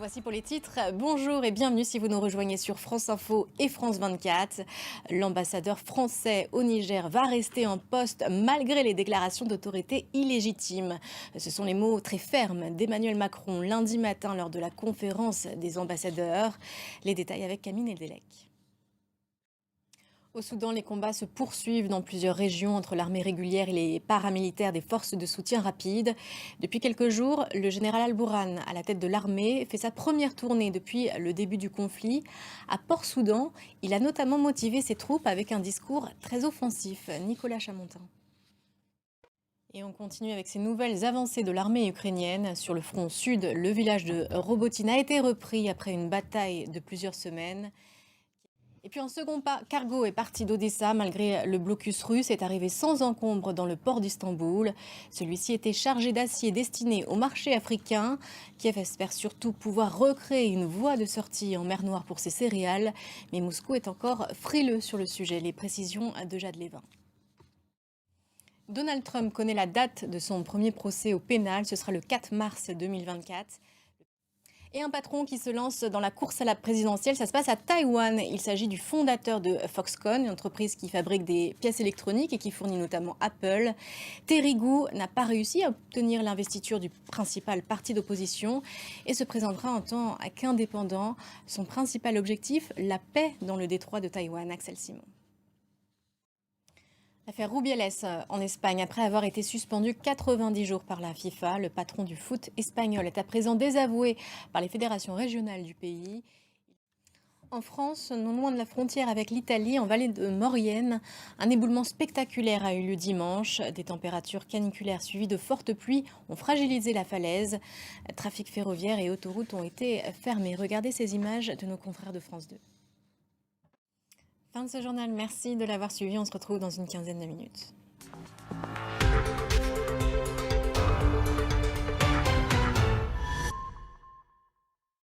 Voici pour les titres. Bonjour et bienvenue si vous nous rejoignez sur France Info et France 24. L'ambassadeur français au Niger va rester en poste malgré les déclarations d'autorité illégitimes. Ce sont les mots très fermes d'Emmanuel Macron lundi matin lors de la conférence des ambassadeurs. Les détails avec Camille Nedelec. Au Soudan, les combats se poursuivent dans plusieurs régions entre l'armée régulière et les paramilitaires des forces de soutien rapide. Depuis quelques jours, le général Al-Bourhan, à la tête de l'armée, fait sa première tournée depuis le début du conflit. À Port-Soudan, il a notamment motivé ses troupes avec un discours très offensif. Nicolas Chamontin. Et on continue avec ces nouvelles avancées de l'armée ukrainienne. Sur le front sud, le village de Robotyne a été repris après une bataille de plusieurs semaines. Et puis en second pas, cargo est parti d'Odessa malgré le blocus russe, est arrivé sans encombre dans le port d'Istanbul. Celui-ci était chargé d'acier destiné au marché africain. Kiev espère surtout pouvoir recréer une voie de sortie en mer Noire pour ses céréales. Mais Moscou est encore frileux sur le sujet. Les précisions de Jade Lévin. Donald Trump connaît la date de son premier procès au pénal. Ce sera le 4 mars 2024. Et un patron qui se lance dans la course à la présidentielle, ça se passe à Taïwan. Il s'agit du fondateur de Foxconn, une entreprise qui fabrique des pièces électroniques et qui fournit notamment Apple. Terry Gou n'a pas réussi à obtenir l'investiture du principal parti d'opposition et se présentera en tant qu'indépendant. Son principal objectif, la paix dans le détroit de Taïwan. Axel Simon. L'affaire Rubiales en Espagne, après avoir été suspendu 90 jours par la FIFA, le patron du foot espagnol est à présent désavoué par les fédérations régionales du pays. En France, non loin de la frontière avec l'Italie, en vallée de Maurienne, un éboulement spectaculaire a eu lieu dimanche. Des températures caniculaires suivies de fortes pluies ont fragilisé la falaise. Trafic ferroviaire et autoroutes ont été fermés. Regardez ces images de nos confrères de France 2. Fin de ce journal, merci de l'avoir suivi. On se retrouve dans une quinzaine de minutes.